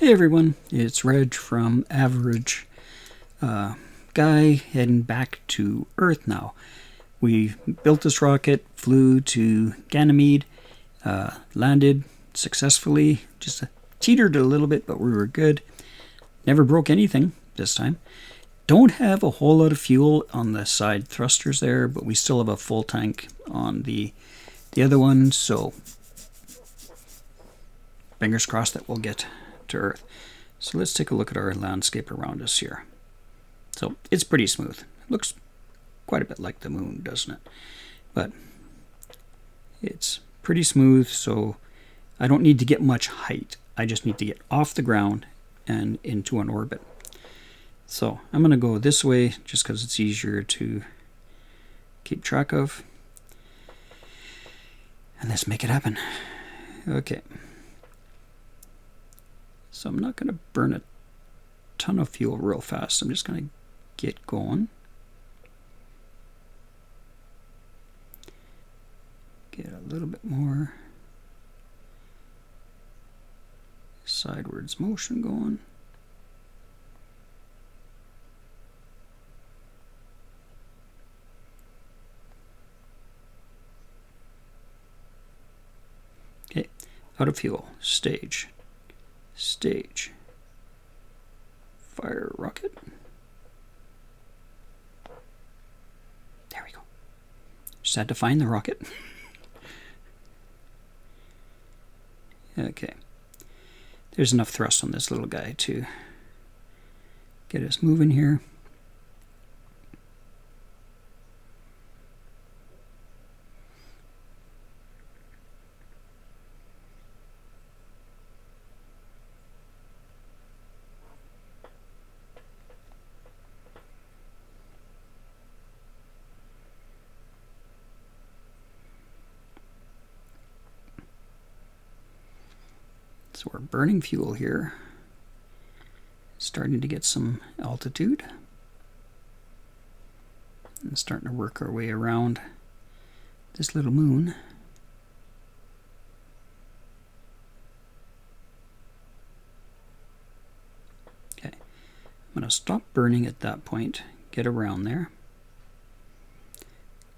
Hey everyone, it's Reg from Aver Reg Guy, heading back to Earth now. We built this rocket, flew to Ganymede, landed successfully, just teetered a little bit, but we were good. Never broke anything this time. Don't have a whole lot of fuel on the side thrusters there, but we still have a full tank on the other one, so fingers crossed that we'll get to Earth. So let's take a look at our landscape around us here. So it's pretty smooth. It looks quite a bit like the moon, doesn't it? But it's pretty smooth, so I don't need to get much height. I just need to get off the ground and into an orbit. So I'm going to go this way just because it's easier to keep track of. And let's make it happen. Okay. So I'm not going to burn a ton of fuel real fast. I'm just going to get going. Get a little bit more sidewards motion going. Okay, out of fuel, stage. Stage. Fire rocket. There we go. Just had to find the rocket. Okay. There's enough thrust on this little guy to get us moving here. So we're burning fuel here, starting to get some altitude, and starting to work our way around this little moon. Okay, I'm going to stop burning at that point, get around there,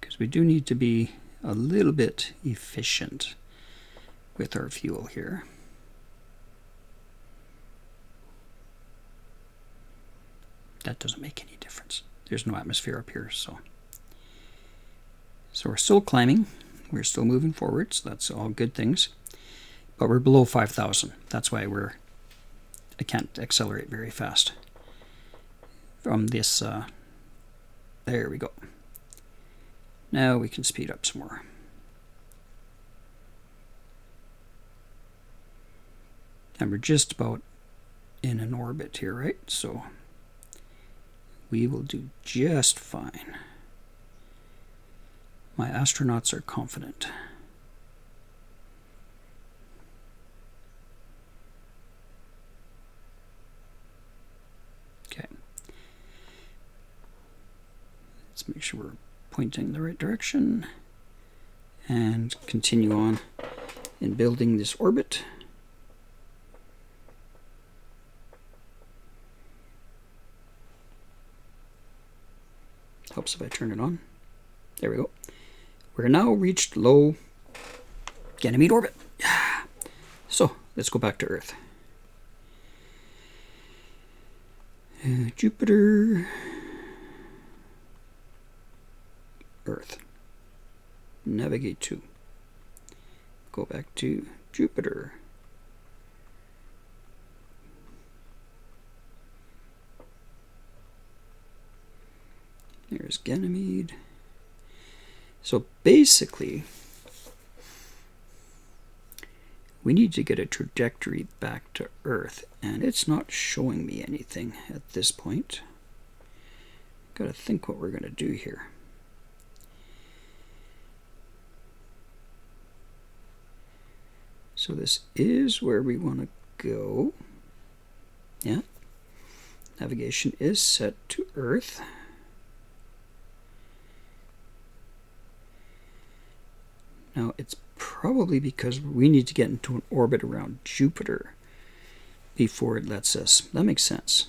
because we do need to be a little bit efficient with our fuel here. That doesn't make any difference. There's no atmosphere up here, so we're still climbing. We're still moving forward, so that's all good things. But we're below 5,000. That's why I can't accelerate very fast from this. There we go. Now we can speed up some more. And we're just about in an orbit here, right? So we will do just fine. My astronauts are confident. Okay. Let's make sure we're pointing in the right direction and continue on in building this orbit. Helps if I turn it on. There we go. We're now reached low Ganymede orbit. So let's go back to Earth. Jupiter. Earth. Navigate to. Go back to Jupiter. There's Ganymede. So basically, we need to get a trajectory back to Earth, and it's not showing me anything at this point. Gotta think what we're gonna do here. So this is where we want to go. Yeah. Navigation is set to Earth. Now, it's probably because we need to get into an orbit around Jupiter. before it lets us. That makes sense.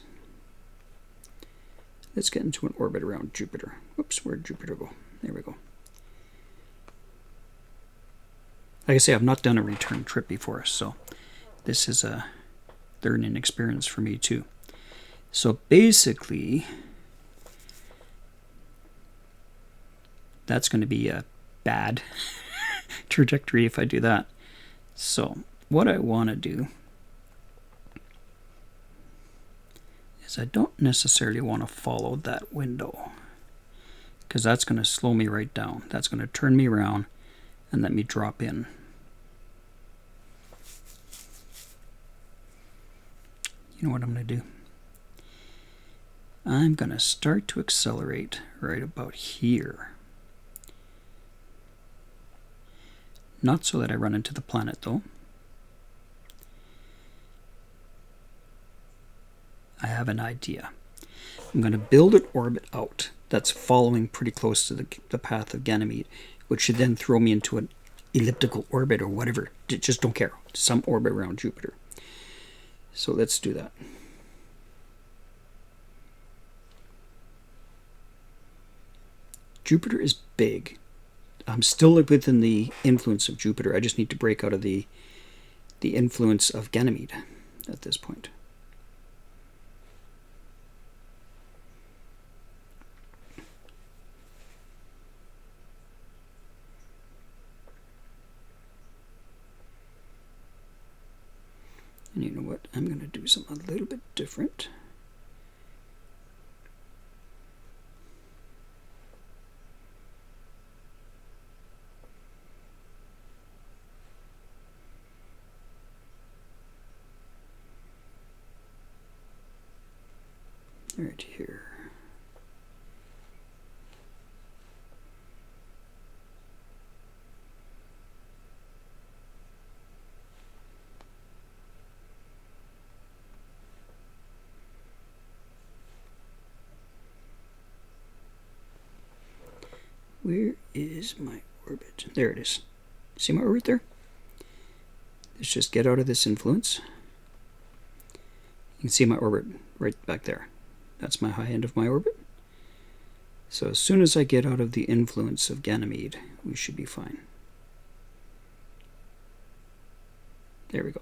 Let's get into an orbit around Jupiter. Whoops, where'd Jupiter go? There we go. Like I say, I've not done a return trip before, so this is a learning experience for me too. So basically, that's going to be a bad trajectory if I do that. So what I want to do is I don't necessarily want to follow that window, because that's going to slow me right down. That's going to turn me around and let me drop in. You know what I'm going to do? I'm going to start to accelerate right about here. Not so that I run into the planet, though. I have an idea. I'm going to build an orbit out that's following pretty close to the path of Ganymede, which should then throw me into an elliptical orbit or whatever. Just don't care. Some orbit around Jupiter. So let's do that. Jupiter is big. I'm still within the influence of Jupiter. I just need to break out of the influence of Ganymede at this point. And you know what? I'm going to do something a little bit different. Right here. Where is my orbit? There it is. See my orbit there? Let's just get out of this influence. You can see my orbit right back there. That's my high end of my orbit. So as soon as I get out of the influence of Ganymede, we should be fine. There we go.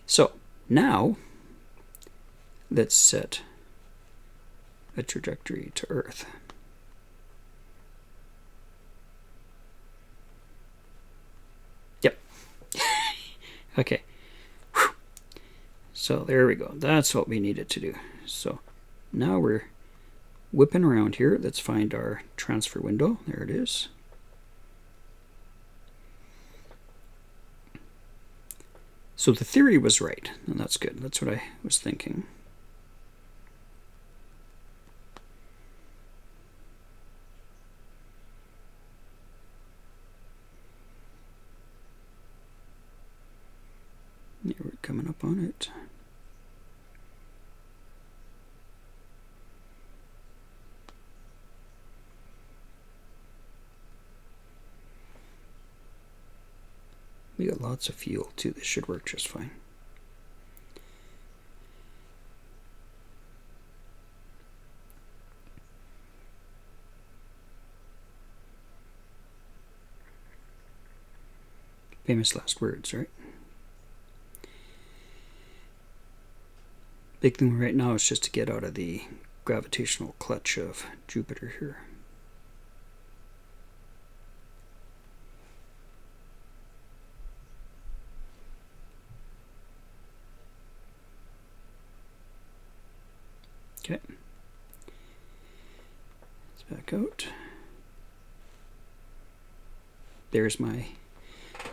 So now let's set a trajectory to Earth. Yep. Okay. Whew. So there we go. That's what we needed to do. So now we're whipping around here. Let's find our transfer window. There it is. So the theory was right, and that's good. That's what I was thinking. Yeah, we're coming up on it. We got lots of fuel too. This should work just fine. Famous last words, right? Big thing right now is just to get out of the gravitational clutch of Jupiter here. Okay. Let's back out. There's my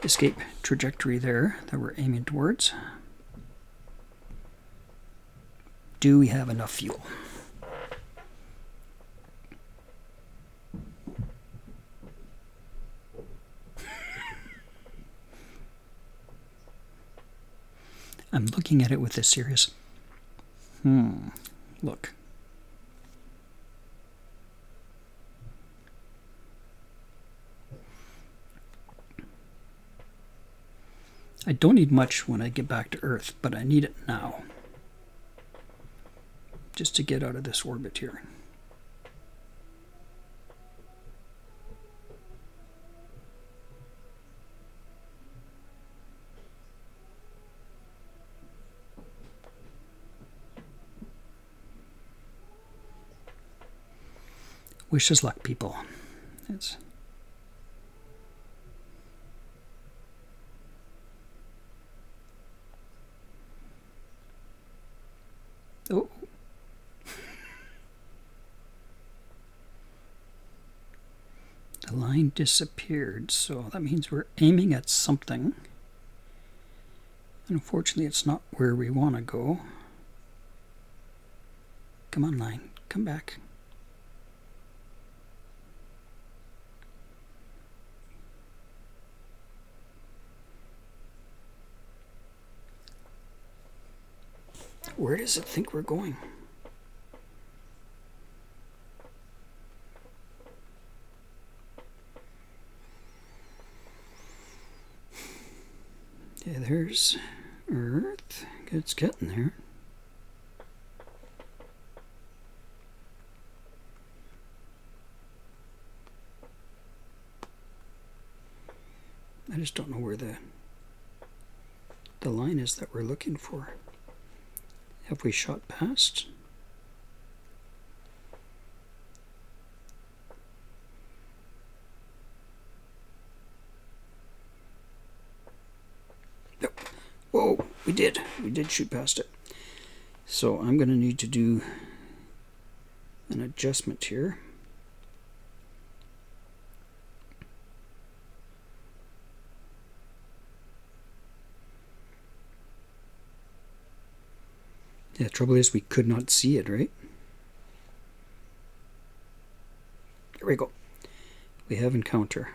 escape trajectory there that we're aiming towards. Do we have enough fuel? I'm looking at it with a serious look. I don't need much when I get back to Earth, but I need it now. just to get out of this orbit here. Wish us luck, people. It's oh. The line disappeared, so that means we're aiming at something. Unfortunately, it's not where we want to go. Come on, line. Come back. Where does it think we're going? Okay, there's Earth. It's getting there. I just don't know where the line is that we're looking for. Have we shot past? Nope. Whoa, we did. We did shoot past it. So I'm going to need to do an adjustment here. Yeah, the trouble is we could not see it, right? Here we go. We have encounter.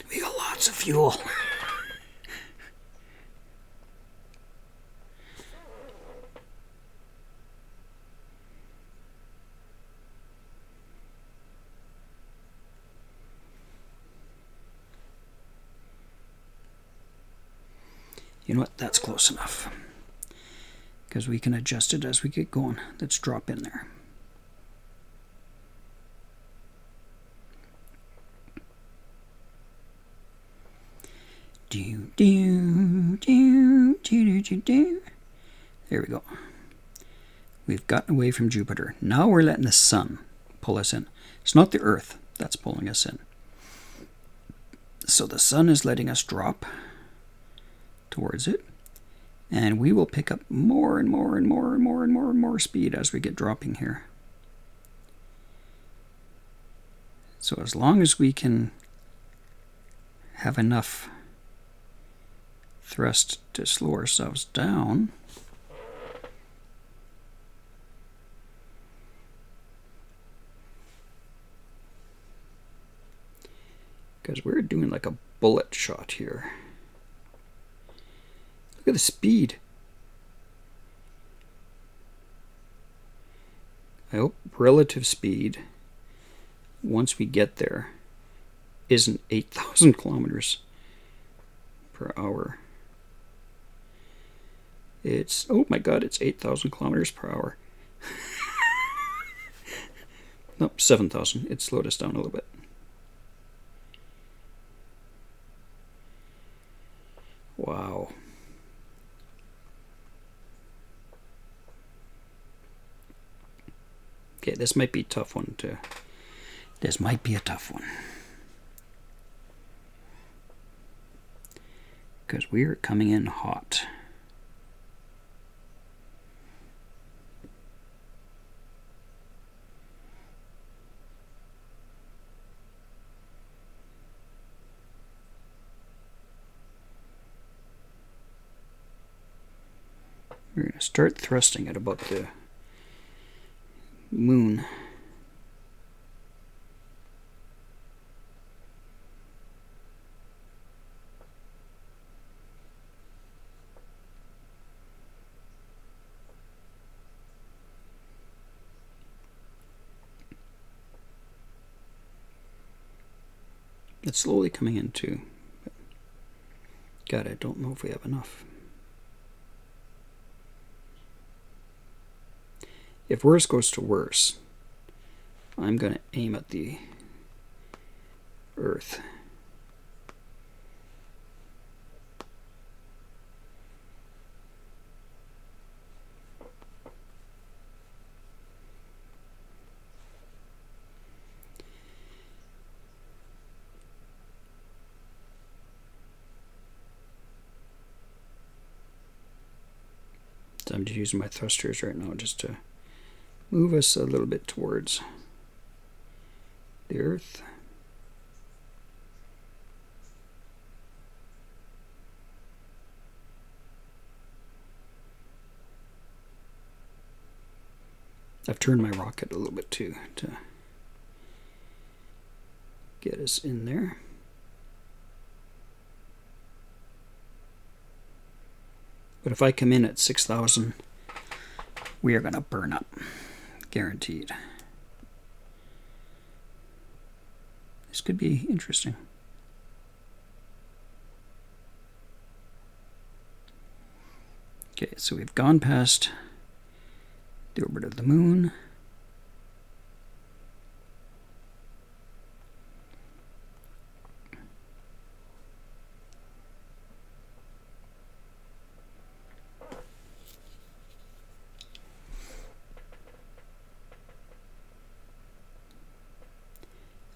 We got lots of fuel. You know what? That's close enough. Because we can adjust it as we get going. Let's drop in there. Do, do, do, do, do, do. There we go. We've gotten away from Jupiter. Now we're letting the sun pull us in. It's not the Earth that's pulling us in. So the sun is letting us drop towards it, and we will pick up more and more and more and more and more and more speed as we get dropping here. So as long as we can have enough thrust to slow ourselves down, because we're doing like a bullet shot here. Look at the speed. I hope relative speed, once we get there, isn't 8,000 kilometers per hour. It's, oh my god, it's 8,000 kilometers per hour. Nope, 7,000. It slowed us down a little bit. Wow. Okay, this might be a tough one to... This might be a tough one. Because we are coming in hot. We're going to start thrusting at about the moon. It's slowly coming into God, I don't know if we have enough. If worse goes to worse, I'm going to aim at the Earth. So I'm just using my thrusters right now just to move us a little bit towards the Earth. I've turned my rocket a little bit too to get us in there. But if I come in at 6,000, we are going to burn up. Guaranteed. This could be interesting. Okay, so we've gone past the orbit of the moon.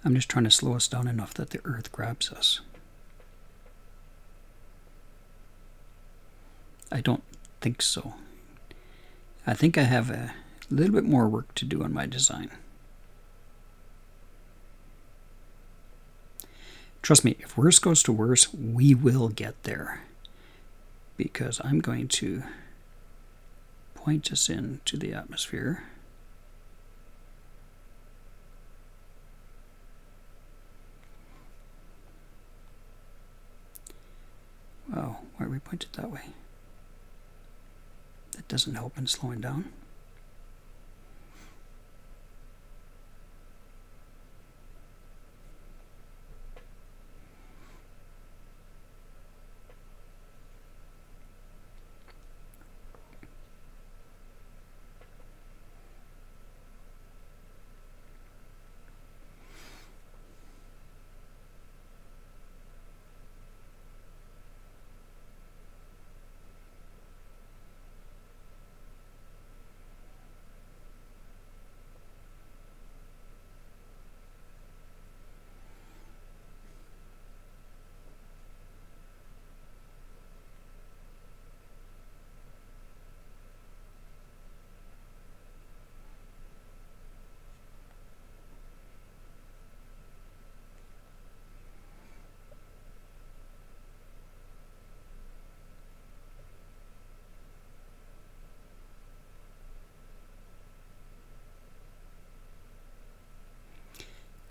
I'm just trying to slow us down enough that the Earth grabs us. I don't think so. I think I have a little bit more work to do on my design. Trust me, if worse goes to worse, we will get there. Because I'm going to point us into the atmosphere. Wow, why are we pointed that way? That doesn't help in slowing down.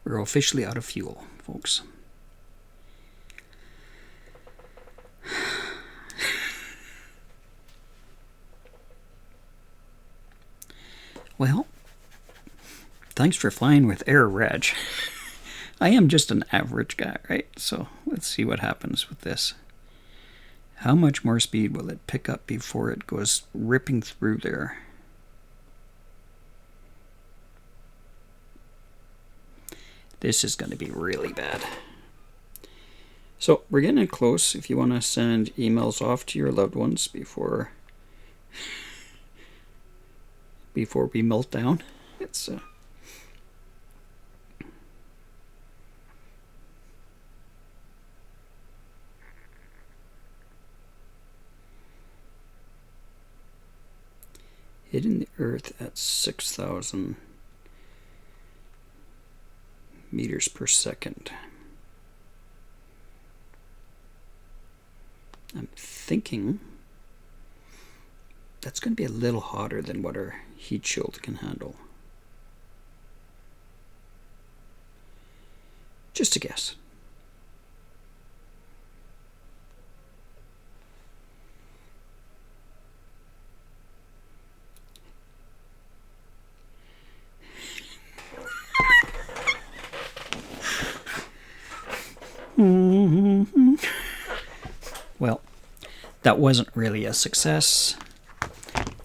We're officially out of fuel, folks. Well, thanks for flying with Aver Reg. I am just an average guy, right? So let's see what happens with this. How much more speed will it pick up before it goes ripping through there? This is going to be really bad. So we're getting close. If you want to send emails off to your loved ones before we melt down, it's hitting the Earth at 6,000 meters per second. I'm thinking that's going to be a little hotter than what our heat shield can handle. Just a guess. Well, that wasn't really a success.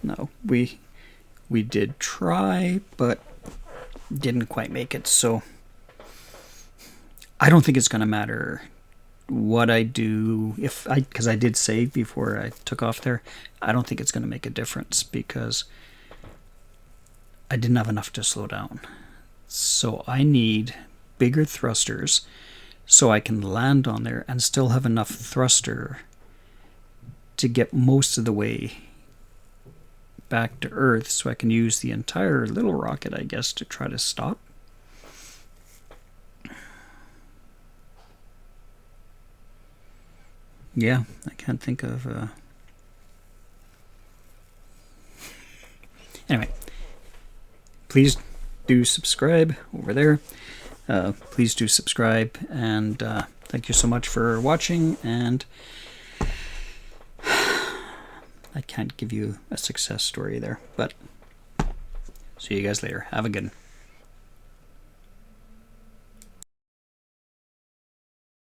No, we did try, but didn't quite make it. So I don't think it's going to matter what I do, because I did say before I took off there, I don't think it's going to make a difference because I didn't have enough to slow down. So I need bigger thrusters so I can land on there and still have enough thruster to get most of the way back to Earth, so I can use the entire little rocket, I guess, to try to stop. Yeah, I can't think of... Anyway, please do subscribe over there. Please do subscribe, and thank you so much for watching, and I can't give you a success story there, but see you guys later. Have a good one.